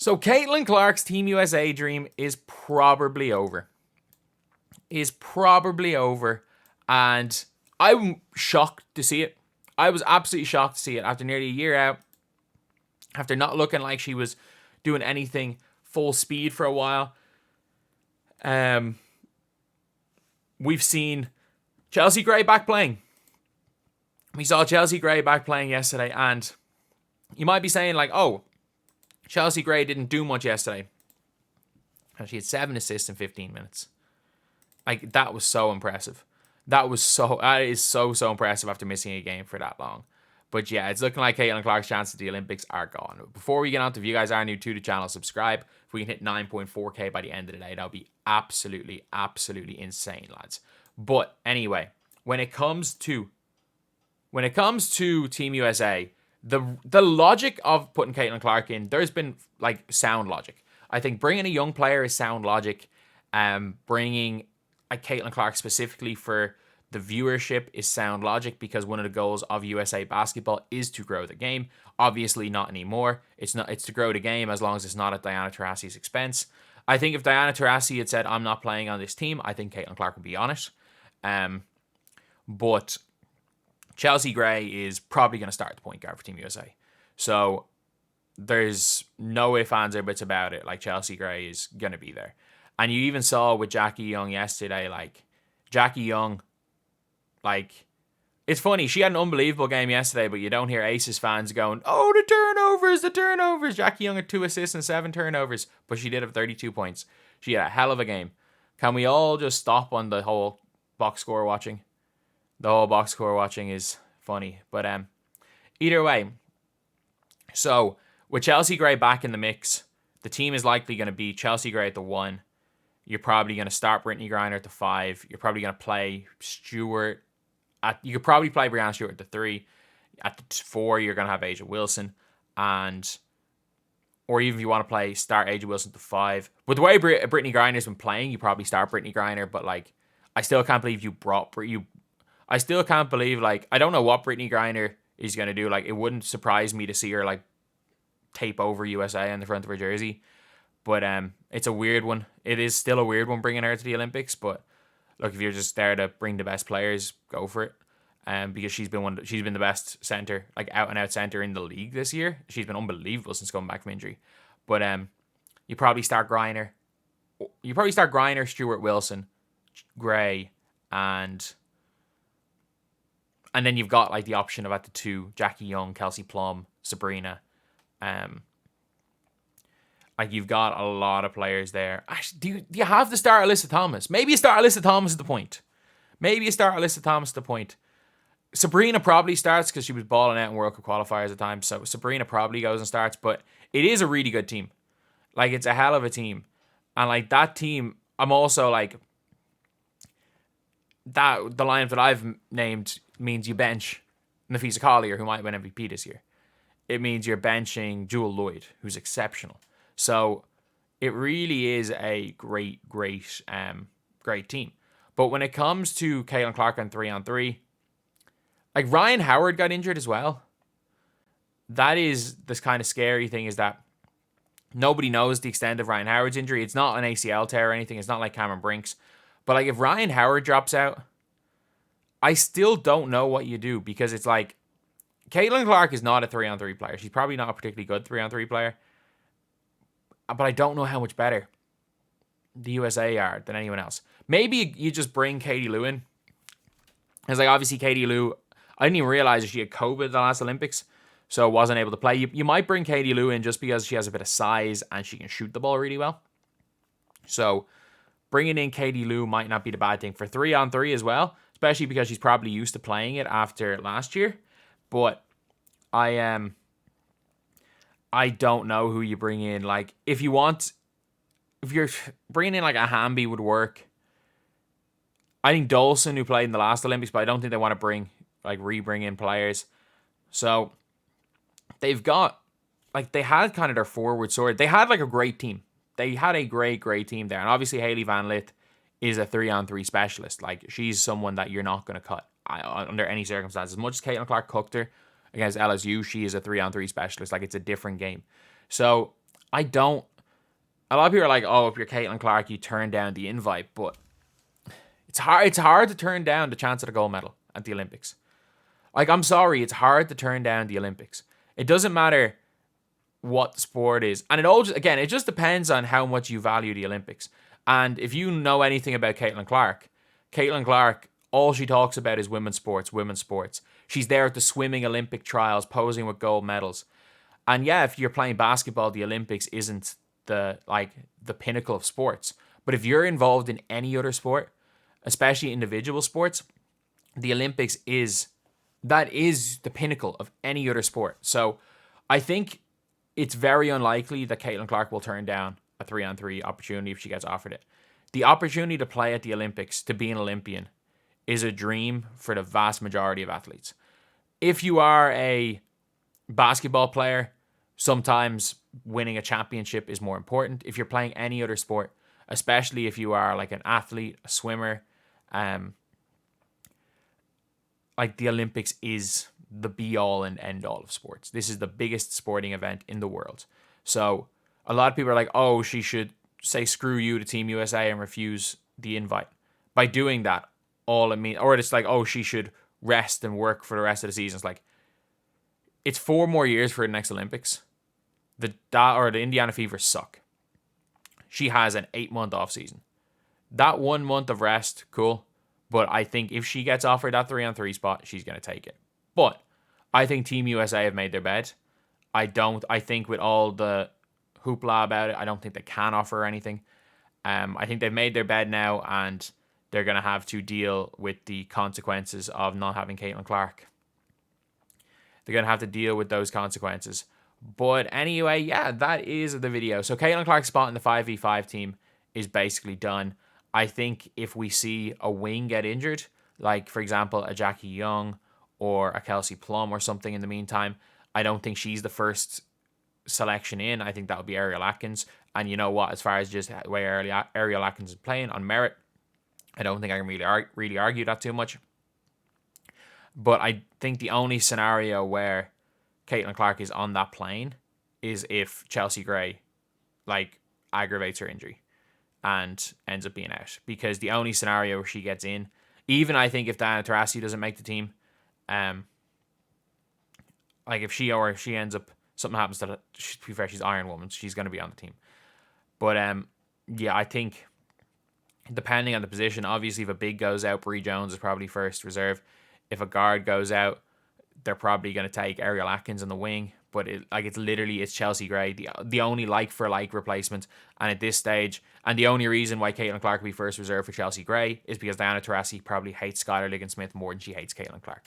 So Caitlyn Clark's Team USA dream is probably over. And I'm shocked to see it. I was absolutely shocked to see it after nearly a year out, after not looking like she was doing anything full speed for a while. We've seen Chelsea Gray back playing. We saw Chelsea Gray back playing yesterday, and you might be saying like, oh, Chelsea Gray didn't do much yesterday. And she had 7 assists in 15 minutes. Like, that was so impressive. That is so impressive after missing a game for that long. But yeah, it's looking like Caitlyn Clark's chances at the Olympics are gone. Before we get on to, if you guys are new to the channel, subscribe. If we can hit 9.4k by the end of the day, that would be absolutely insane, lads. But anyway, when it comes to Team USA, the logic of putting Caitlyn Clark in, there's been like sound logic. I think bringing a young player is sound logic. Bringing a Caitlyn Clark specifically for the viewership is sound logic, because one of the goals of USA basketball is to grow the game. Obviously not anymore. It's to grow the game, as long as it's not at Diana Taurasi's expense. I think if Diana Taurasi had said, I'm not playing on this team, I think Caitlyn Clark would be on it. But Chelsea Gray is probably going to start the point guard for Team USA. So there's no ifs, ands, or buts about it. Like, Chelsea Gray is going to be there. And you even saw with Jackie Young yesterday, like, Jackie Young, like, it's funny, she had an unbelievable game yesterday, but you don't hear Aces fans going, oh, the turnovers. Jackie Young had 2 assists and 7 turnovers, but she did have 32 points. She had a hell of a game. Can we all just stop on the whole box score watching? The whole box score watching is funny. But either way, so with Chelsea Gray back in the mix, the team is likely going to be Chelsea Gray at the 1. You're probably going to start Brittany Griner at the 5. You're probably going to play Stewart. You could probably play Breanna Stewart at the 3. At the 4, you're going to have A'ja Wilson. Or even if you want to start A'ja Wilson at the 5. With the way Brittany Griner's been playing, you probably start Brittany Griner. But, like, I still can't believe I still can't believe, like, I don't know what Brittany Griner is going to do. Like, it wouldn't surprise me to see her, like, tape over USA on the front of her jersey. But it's a weird one. It is still a weird one bringing her to the Olympics. But look, if you're just there to bring the best players, go for it. Because she's been the best center, like out and out center in the league this year. She's been unbelievable since coming back from injury. But you probably start Griner. Stewart, Wilson, Gray, and then you've got like the option of at the 2, Jackie Young, Kelsey Plum, Sabrina. Like, you've got a lot of players there. Actually, do you have to start Alyssa Thomas? Maybe you start Alyssa Thomas at the point. Sabrina probably starts because she was balling out in World Cup qualifiers at the time. So Sabrina probably goes and starts. But it is a really good team. Like, it's a hell of a team. And, like, that team, I'm also, like, the lineup that I've named means you bench Nafisa Collier, who might win MVP this year. It means you're benching Jewel Lloyd, who's exceptional. So it really is a great team. But when it comes to Caitlyn Clark on 3-on-3, like, Ryan Howard got injured as well. That is this kind of scary thing, is that nobody knows the extent of Ryan Howard's injury. It's not an ACL tear or anything. It's not like Cameron Brinks. But, like, if Ryan Howard drops out, I still don't know what you do, because it's like, Caitlyn Clark is not a 3-on-3 player. She's probably not a particularly good 3-on-3 player. But I don't know how much better the USA are than anyone else. Maybe you just bring Katie Lou in. It's like, obviously, Katie Lou, I didn't even realize that she had COVID at the last Olympics, so wasn't able to play. You might bring Katie Lou in just because she has a bit of size and she can shoot the ball really well. So bringing in Katie Lou might not be the bad thing for 3-on-3 as well, especially because she's probably used to playing it after last year. But I don't know who you bring in. Like, if you're bringing in like a Hamby would work. I think Dolson, who played in the last Olympics, but I don't think they want to re-bring in players. So they've got, like, they had kind of their forward sword. They had like a great team. They had a great team there. And obviously Hailey Van Lith is a 3-on-3 specialist. Like, she's someone that you're not going to cut under any circumstances. As much as Caitlyn Clark cooked her against LSU, she is a 3-on-3 specialist. Like, it's a different game. So I don't. A lot of people are like, oh, if you're Caitlin Clark, you turn down the invite, but it's hard. It's hard to turn down the chance at a gold medal at the Olympics. Like, I'm sorry, it's hard to turn down the Olympics. It doesn't matter what the sport is, and it just depends on how much you value the Olympics. And if you know anything about Caitlin Clark, all she talks about is women's sports, women's sports. She's there at the swimming Olympic trials, posing with gold medals. And yeah, if you're playing basketball, the Olympics isn't the pinnacle of sports. But if you're involved in any other sport, especially individual sports, the Olympics is the pinnacle of any other sport. So I think it's very unlikely that Caitlin Clark will turn down a 3-on-3 opportunity if she gets offered it. The opportunity to play at the Olympics, to be an Olympian, is a dream for the vast majority of athletes. If you are a basketball player, sometimes winning a championship is more important. If you're playing any other sport, especially if you are like an athlete, a swimmer, like the Olympics is the be all and end all of sports. This is the biggest sporting event in the world. So a lot of people are like, oh, she should say screw you to Team USA and refuse the invite. By doing that, or it's like, oh, she should rest and work for the rest of the season. It's like, it's 4 more years for the next Olympics. The Indiana Fever suck. She has an 8-month off season. That 1 month of rest, cool. But I think if she gets offered that 3-on-3 spot, she's going to take it. But I think Team USA have made their bed. I think with all the hoopla about it, I don't think they can offer anything. I think they've made their bed now, and they're going to have to deal with the consequences of not having Caitlin Clark. They're going to have to deal with those consequences. But anyway, yeah, that is the video. So Caitlin Clark's spot in the 5v5 team is basically done. I think if we see a wing get injured, like, for example, a Jackie Young or a Kelsey Plum or something in the meantime, I don't think she's the first selection in. I think that would be Ariel Atkins. And you know what? As far as just the way Ariel Atkins is playing on merit, I don't think I can really argue that too much. But I think the only scenario where Caitlin Clark is on that plane is if Chelsea Gray aggravates her injury and ends up being out. Because the only scenario where she gets in, even I think if Diana Taurasi doesn't make the team, if she ends up, something happens to her, to be fair, she's Iron Woman, so she's going to be on the team. But yeah, I think depending on the position, obviously if a big goes out, Bree Jones is probably first reserve. If a guard goes out, they're probably going to take Ariel Atkins on the wing. But it's Chelsea Gray, the only like-for-like replacement. And at this stage, and the only reason why Caitlin Clark will be first reserve for Chelsea Gray is because Diana Taurasi probably hates Skylar Liggins-Smith more than she hates Caitlin Clark.